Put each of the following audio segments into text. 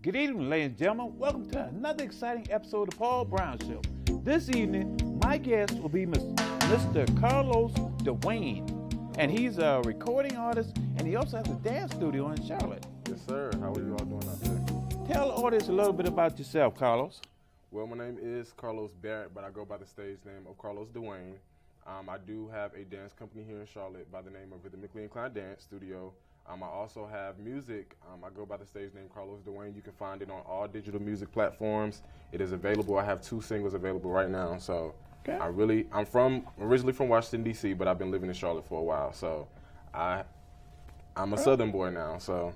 Good evening, ladies and gentlemen. Welcome to another exciting episode of the Paul Brown Show. This evening, my guest will be Mr. Carlos Dwayne, and he's a recording artist, and he also has a dance studio in Charlotte. Yes, sir. How are you all doing out there? Tell the audience a little bit about yourself, Carlos. Well, my name is Carlos Barrett, but I go by the stage name of Carlos Dwayne. I do have a dance company here in Charlotte by the name of Rhythmically Inclined Dance Studio. I also have music. I go by the stage name Carlos Dwayne. You can find it on all digital music platforms. It is available. I have 2 singles available right now. So okay. I'm originally from Washington, D.C., but I've been living in Charlotte for a while. So I'm a Southern boy now. So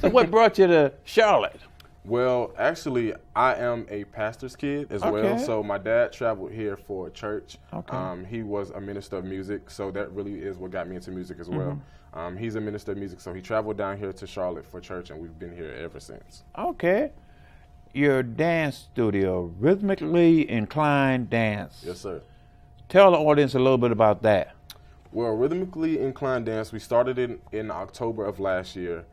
what brought you to Charlotte? Well, actually, I am a pastor's kid as well. So my dad traveled here for church. Okay. He was a minister of music, so that really is what got me into music as well. He's a minister of music, so he traveled down here to Charlotte for church, and we've been here ever since. Okay. Your dance studio, Rhythmically Inclined Dance. Yes, sir. Tell the audience a little bit about that. Well, Rhythmically Inclined Dance, we started in October of last year.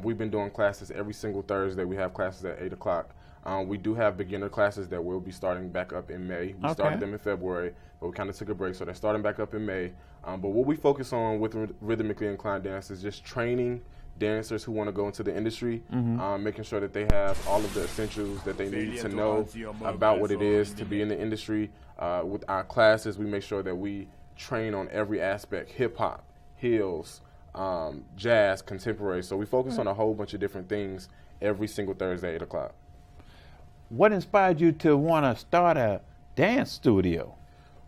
We've been doing classes every single Thursday. We have classes at 8 o'clock. We do have beginner classes that will be starting back up in May. We started them in February, but we kind of took a break, so they're starting back up in May. But what we focus on with Rhythmically Inclined Dance is just training dancers who want to go into the industry, making sure that they have all of the essentials that they need to know about what it is to be in the industry. With our classes, we make sure that we train on every aspect: hip-hop, heels, jazz, contemporary. So we focus on a whole bunch of different things every single Thursday, 8 o'clock. What inspired you to want to start a dance studio?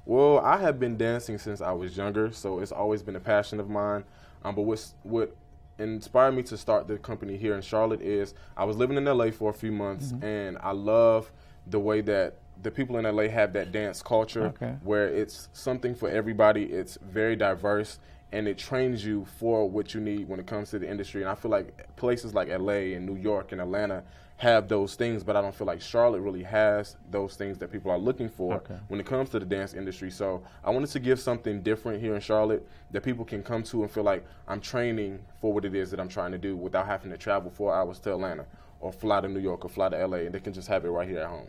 Well, I have been dancing since I was younger, so it's always been a passion of mine. But what inspired me to start the company here in Charlotte is I was living in LA for a few months, and I love the way that the people in LA have that dance culture where it's something for everybody. It's very diverse, and it trains you for what you need when it comes to the industry. And I feel like places like LA and New York and Atlanta have those things, but I don't feel like Charlotte really has those things that people are looking for when it comes to the dance industry. So I wanted to give something different here in Charlotte that people can come to and feel like I'm training for what it is that I'm trying to do without having to travel 4 hours to Atlanta or fly to New York or fly to LA, and they can just have it right here at home.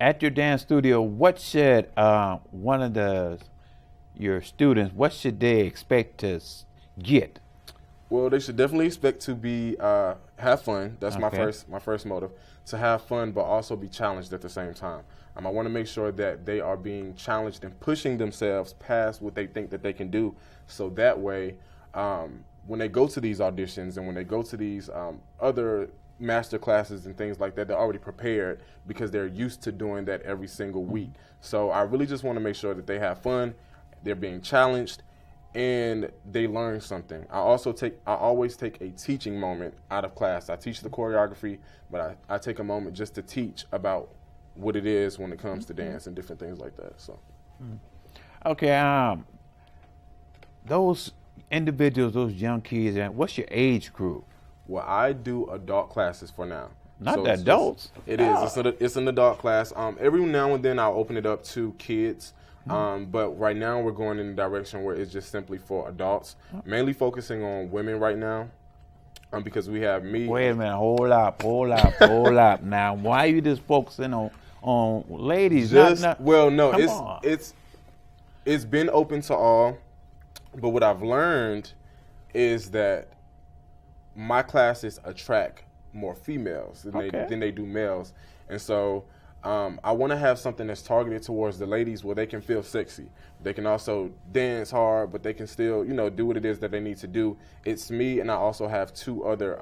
At your dance studio, what should your students, what should they expect to get? Well, they should definitely expect to be have fun. That's my first motive, to have fun, but also be challenged at the same time. I want to make sure that they are being challenged and pushing themselves past what they think that they can do. So that way, when they go to these auditions and when they go to these other master classes and things like that, they're already prepared because they're used to doing that every single week. So I really just want to make sure that they have fun, they're being challenged, and they learn something. I always take a teaching moment out of class. I teach the choreography, but I take a moment just to teach about what it is when it comes to dance and different things like that. So, okay, those individuals, those young kids, and what's your age group? Well, I do adult classes for now. Not so the adults. It is. It's an adult class. Every now and then I'll open it up to kids. But right now we're going in a direction where it's just simply for adults, mainly focusing on women right now, because we have me. Wait a minute, hold up. Now, why are you just focusing on ladies? It's been open to all, but what I've learned is that my classes attract more females than they do males, and so I want to have something that's targeted towards the ladies where they can feel sexy. They can also dance hard, but they can still, do what it is that they need to do. It's me, and I also have 2 other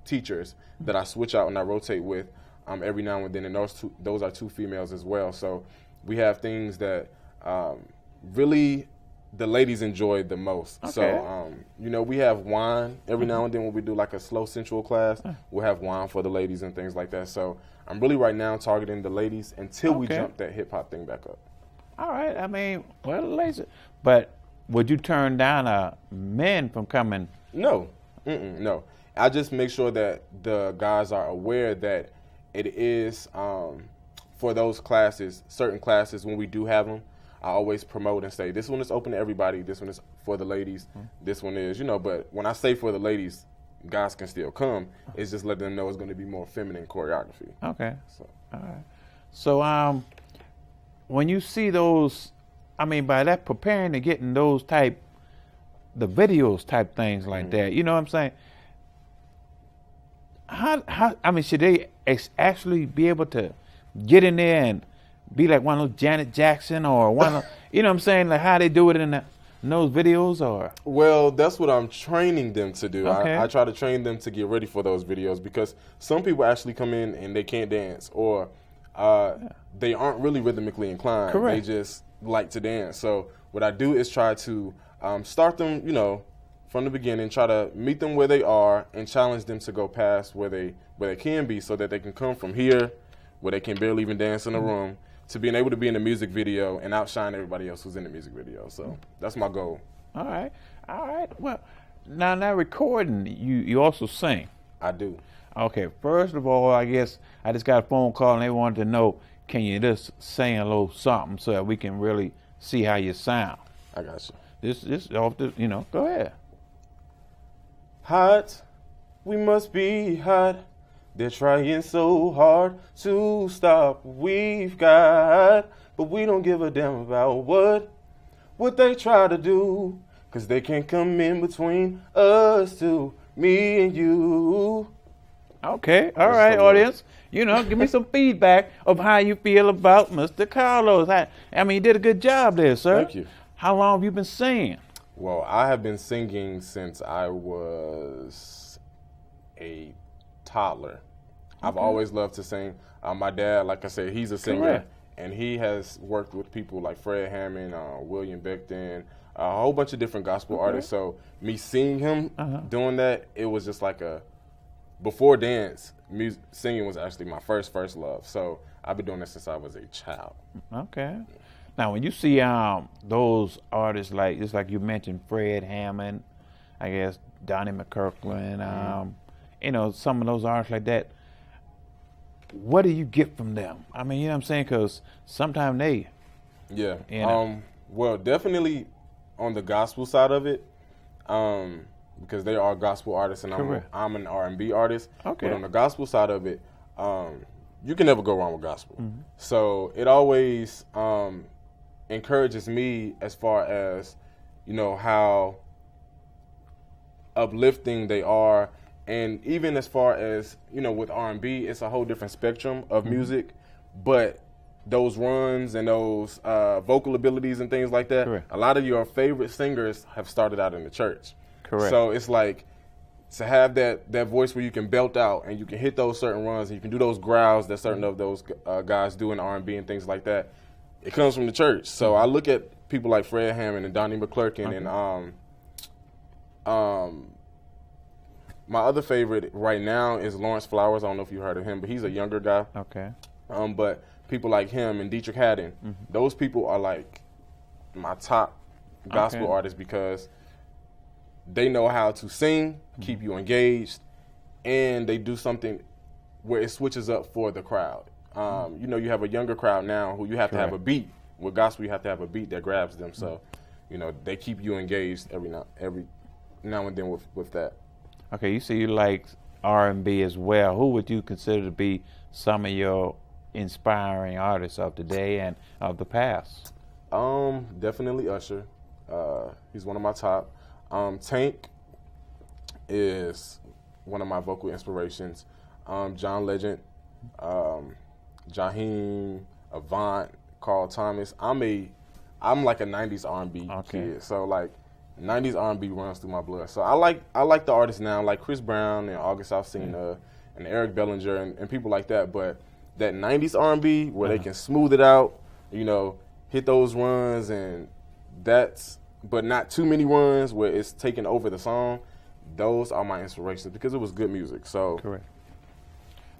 teachers that I switch out and I rotate with every now and then, and those are 2 females as well. So we have things that really the ladies enjoy the most. So, we have wine every now and then when we do like a slow sensual class. We'll have wine for the ladies and things like that. So I'm really right now targeting the ladies until we jump that hip hop thing back up. All right. I mean, ladies, but would you turn down men from coming? No. No. I just make sure that the guys are aware that it is for those classes, certain classes when we do have them. I always promote and say, this one is open to everybody. This one is for the ladies. This one is, but when I say for the ladies, guys can still come. It's just letting them know it's going to be more feminine choreography. Okay. So, all right. So, when you see those, I mean, by that preparing to getting those the videos type things like that, you know what I'm saying? How I mean, should they actually be able to get in there and be like one of those Janet Jackson or one of, you know what I'm saying, like how they do it in those videos? Or well, that's what I'm training them to do. Okay. I try to train them to get ready for those videos, because some people actually come in and they can't dance, or they aren't really rhythmically inclined. Correct. They just like to dance. So what I do is try to start them, you know, from the beginning, try to meet them where they are and challenge them to go past where they can be, so that they can come from here, where they can barely even dance in a room, to being able to be in the music video and outshine everybody else who's in the music video. So that's my goal. All right. Well, now recording, you also sing. I do. Okay. First of all, I guess I just got a phone call and they wanted to know, can you just sing a little something so that we can really see how you sound? I got you. This off the, you know, go ahead. Hot, we must be hot. They're trying so hard to stop what we've got, but we don't give a damn about what they try to do, 'cause they can't come in between us two, me and you. Okay, all right, audience. You know, give me some feedback of how you feel about Mr. Carlos. I mean, you did a good job there, sir. Thank you. How long have you been singing? Well, I have been singing since I was a toddler. I've always loved to sing. My dad, like I said, he's a singer. Correct. And he has worked with people like Fred Hammond, William Beckton, a whole bunch of different gospel artists. So me seeing him doing that, it was just like before dance, singing was actually my first love. So I've been doing this since I was a child. Okay. Now, when you see those artists, like just like you mentioned, Fred Hammond, I guess Donnie McKirkland, you know, some of those artists like that, what do you get from them? I mean, you know what I'm saying? Because sometimes they... Yeah. You know. Well, definitely on the gospel side of it, because they are gospel artists and I'm an R&B artist. Okay. But on the gospel side of it, you can never go wrong with gospel. So it always encourages me as far as, you know, how uplifting they are. And even as far as, you know, with R&B, it's a whole different spectrum of music. But those runs and those vocal abilities and things like that, Correct. A lot of your favorite singers have started out in the church. Correct. So it's like to have that voice where you can belt out and you can hit those certain runs and you can do those growls that certain of those guys do in R&B and things like that. It comes from the church. So I look at people like Fred Hammond and Donnie McKirkland and my other favorite right now is Lawrence Flowers. I don't know if you heard of him, but he's a younger guy. Okay. But people like him and Dietrich Haddon, those people are like my top gospel artists, because they know how to sing, keep you engaged, and they do something where it switches up for the crowd. You know, you have a younger crowd now who you have to have a beat. With gospel, you have to have a beat that grabs them. So, you know, they keep you engaged every now and then with that. Okay, you say you like R&B as well. Who would you consider to be some of your inspiring artists of today and of the past? Definitely Usher. He's one of my top. Tank is one of my vocal inspirations. John Legend, Jaheim, Avant, Carl Thomas. I'm like a 90s R&B kid. So like 90s R&B runs through my blood. So I like the artists now, like Chris Brown and August Alsina and Eric Bellinger and people like that. But that 90s R&B where they can smooth it out, you know, hit those runs, and but not too many runs where it's taking over the song. Those are my inspirations because it was good music. So correct.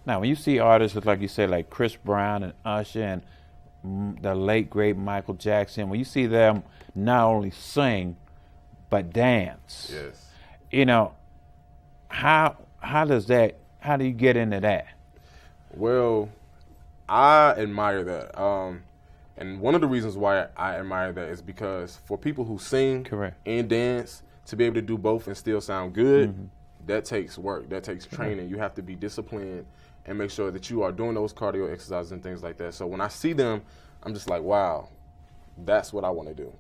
Now, when you see artists like you said, like Chris Brown and Usher and the late great Michael Jackson, when you see them not only sing but dance, yes, you know, how do you get into that? Well, I admire that. And one of the reasons why I admire that is because for people who sing Correct. and dance, to be able to do both and still sound good, that takes work, that takes training. You have to be disciplined and make sure that you are doing those cardio exercises and things like that. So when I see them, I'm just like, wow, that's what I want to do.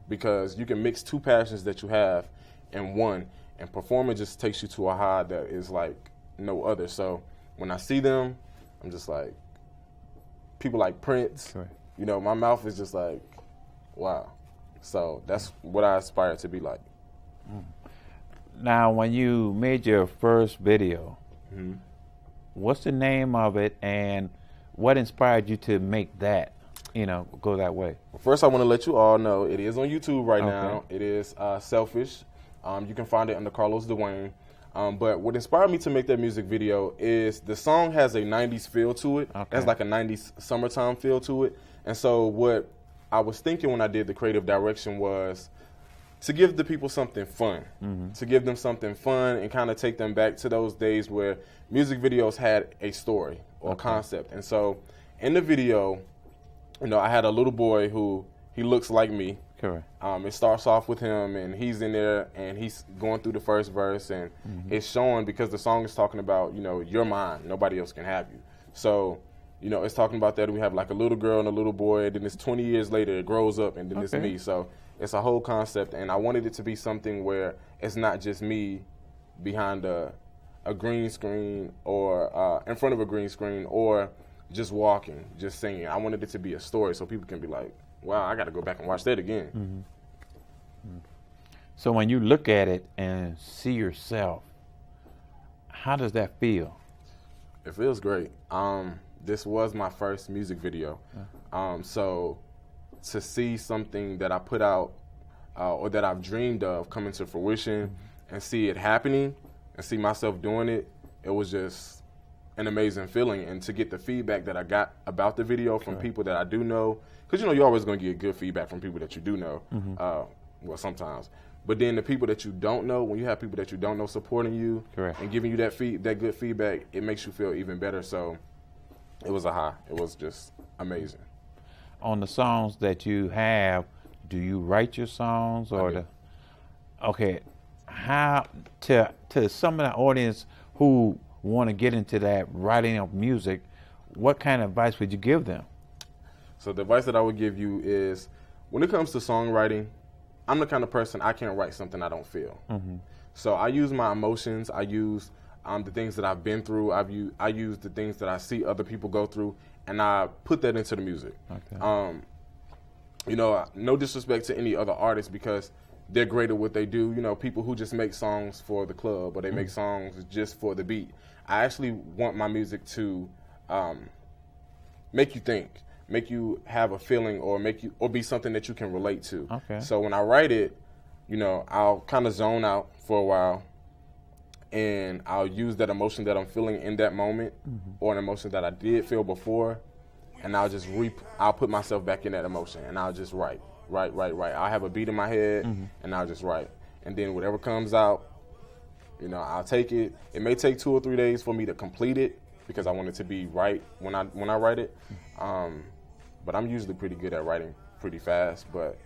Because you can mix two passions that you have in one, and performing just takes you to a high that is like no other. So when I see them, I'm just like, people like Prince, you know, my mouth is just like, wow. So that's what I aspire to be like. Now, when you made your first video, what's the name of it, and what inspired you to make that, you know, go that way? Well, first, I want to let you all know it is on YouTube right now. It is Selfish. You can find it under Carlos Dwayne. But what inspired me to make that music video is the song has a 90s feel to it. It has like a 90s summertime feel to it. And so what I was thinking when I did the creative direction was to give the people something fun, to give them something fun and kind of take them back to those days where music videos had a story or concept. And so in the video, you know, I had a little boy who, he looks like me. Correct. It starts off with him, and he's in there, and he's going through the first verse, and it's showing, because the song is talking about, you know, you're mine, nobody else can have you. So, you know, it's talking about that. We have like a little girl and a little boy, and then it's 20 years later, it grows up, and then it's me. So it's a whole concept, and I wanted it to be something where it's not just me behind a green screen or in front of a green screen or just walking, just singing. I wanted it to be a story so people can be like, wow, I got to go back and watch that again. So when you look at it and see yourself, how does that feel? It feels great. This was my first music video. So to see something that I put out or that I've dreamed of coming to fruition and see it happening and see myself doing it, it was just an amazing feeling. And to get the feedback that I got about the video from people that I do know, because, you know, you're always going to get good feedback from people that you do know, well, sometimes. But then the people that you don't know, when you have people that you don't know supporting you and giving you that good feedback, it makes you feel even better. So it was a high. It was just amazing. On the songs that you have, do you write your songs or how to some of the audience who want to get into that writing of music, what kind of advice would you give them? So the advice that I would give you is, when it comes to songwriting, I'm the kind of person, I can't write something I don't feel. So I use my emotions, I use the things that I've been through, I use the things that I see other people go through, and I put that into the music. You know, no disrespect to any other artists, because they're great at what they do. You know, people who just make songs for the club or they make songs just for the beat. I actually want my music to make you think, make you have a feeling, or be something that you can relate to. So when I write it, you know, I'll kind of zone out for a while, and I'll use that emotion that I'm feeling in that moment, or an emotion that I did feel before, and I'll just I'll put myself back in that emotion, and I'll just write. I'll have a beat in my head, and I'll just write. And then whatever comes out, you know, I'll take it. It may take 2 or 3 days for me to complete it, because I want it to be right when I write it. But I'm usually pretty good at writing pretty fast. But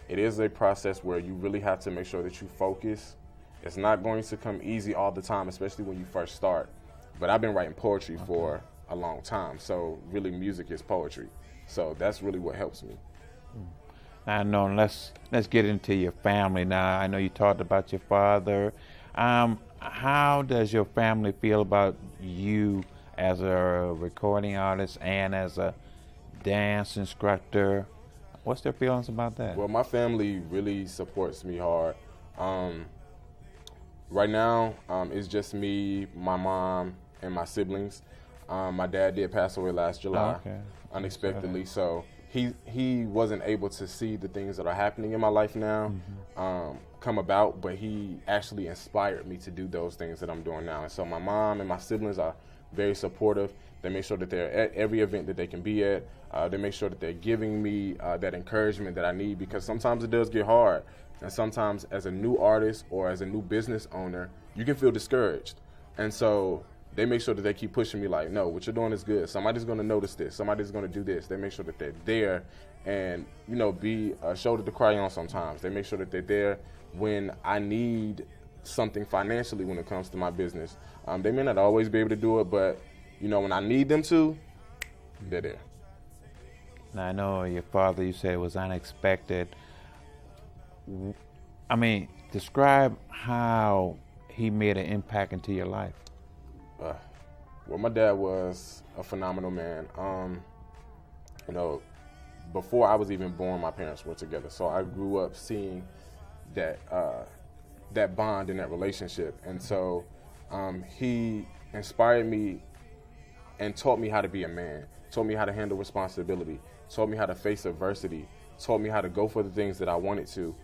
it is a process where you really have to make sure that you focus. It's not going to come easy all the time, especially when you first start. But I've been writing poetry for a long time, so really music is poetry. So that's really what helps me. I know. Let's get into your family now. I know you talked about your father. How does your family feel about you as a recording artist and as a dance instructor? What's their feelings about that? Well, my family really supports me hard. Right now, it's just me, my mom, and my siblings. My dad did pass away last July, unexpectedly. So he wasn't able to see the things that are happening in my life now come about, but he actually inspired me to do those things that I'm doing now. And so my mom and my siblings are very supportive. They make sure that they're at every event that they can be at. They make sure that they're giving me that encouragement that I need, because sometimes it does get hard. And sometimes as a new artist or as a new business owner, you can feel discouraged. And so they make sure that they keep pushing me like, no, what you're doing is good. Somebody's going to notice this. Somebody's going to do this. They make sure that they're there and, you know, be a shoulder to cry on sometimes. They make sure that they're there when I need something financially when it comes to my business. They may not always be able to do it, but when I need them to, they're there. Now, I know your father, you said, was unexpected. I mean, describe how he made an impact into your life. Well, my dad was a phenomenal man. Before I was even born, my parents were together. So I grew up seeing that bond and that relationship. And so he inspired me and taught me how to be a man, taught me how to handle responsibility, taught me how to face adversity, taught me how to go for the things that I wanted to.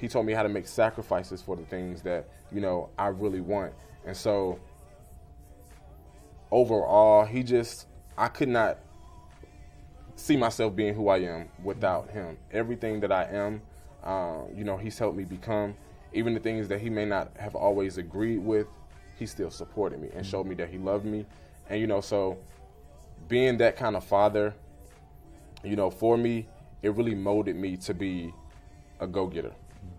He taught me how to make sacrifices for the things that, I really want. And so overall, I could not see myself being who I am without him. Everything that I am, he's helped me become. Even the things that he may not have always agreed with, he still supported me and showed me that he loved me. And, so being that kind of father, for me, it really molded me to be a go-getter.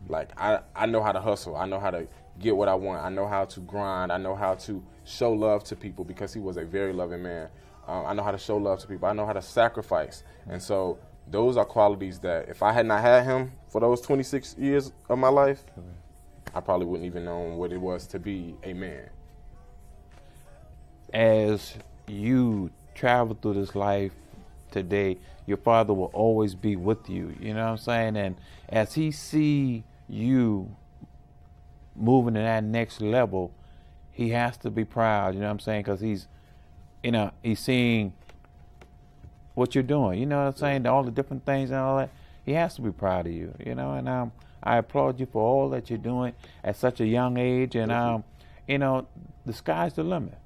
Like, I know how to hustle. I know how to get what I want. I know how to grind. I know how to show love to people because he was a very loving man. I know how to show love to people. I know how to sacrifice. And so those are qualities that if I had not had him for those 26 years of my life, I probably wouldn't even know what it was to be a man. As you travel through this life today, your father will always be with you, you know what I'm saying? And as he see you moving to that next level, he has to be proud, you know what I'm saying? Because he's seeing what you're doing, you know what I'm saying? All the different things and all that. He has to be proud of you, and I applaud you for all that you're doing at such a young age. And, the sky's the limit,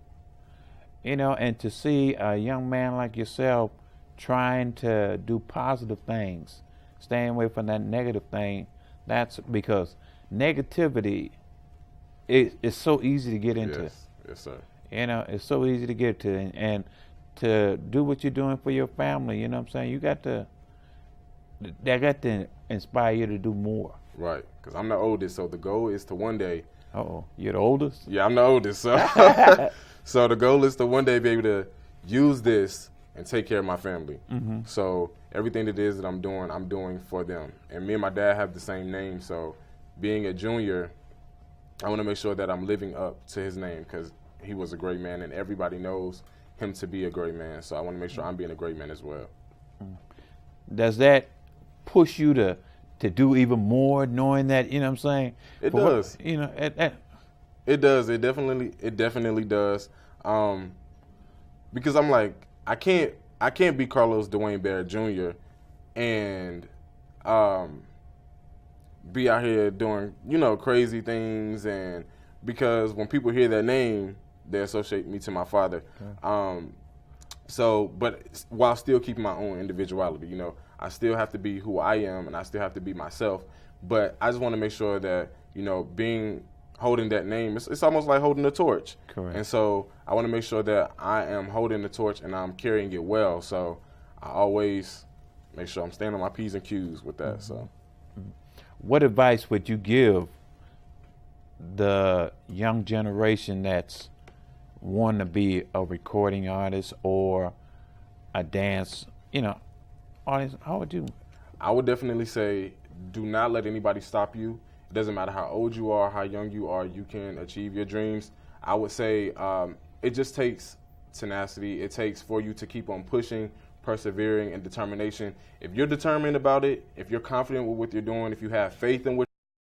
and to see a young man like yourself trying to do positive things, staying away from that negative thing, that's because negativity is so easy to get into. Yes, sir. It's so easy to get to, and to do what you're doing for your family, you know what I'm saying? They got to inspire you to do more. Right, because I'm the oldest, so the goal is to one day. You're the oldest? Yeah, I'm the oldest, so so the goal is to one day be able to use this and take care of my family. Mm-hmm. So everything that it is that I'm doing for them. And me and my dad have the same name, so being a junior, I want to make sure that I'm living up to his name because he was a great man, and everybody knows him to be a great man. So I want to make sure I'm being a great man as well. Does that push you to do even more, knowing that, you know what I'm saying? It does. It does. It definitely does. Because I'm like, I can't be Carlos Dwayne Barrett Jr. and be out here doing, crazy things, and because when people hear that name, they associate me to my father. Okay. But while still keeping my own individuality, I still have to be who I am, and I still have to be myself. But I just want to make sure that, holding that name, it's almost like holding a torch. Correct. And so I want to make sure that I am holding the torch and I'm carrying it well. So I always make sure I'm staying on my P's and Q's with that. Mm-hmm. So, what advice would you give the young generation that's wanting to be a recording artist or a dance, artist? How would you? I would definitely say, do not let anybody stop you. It doesn't matter how old you are, how young you are, you can achieve your dreams. I would say it just takes tenacity. It takes for you to keep on pushing, persevering, and determination. If you're determined about it, if you're confident with what you're doing, if you have faith in what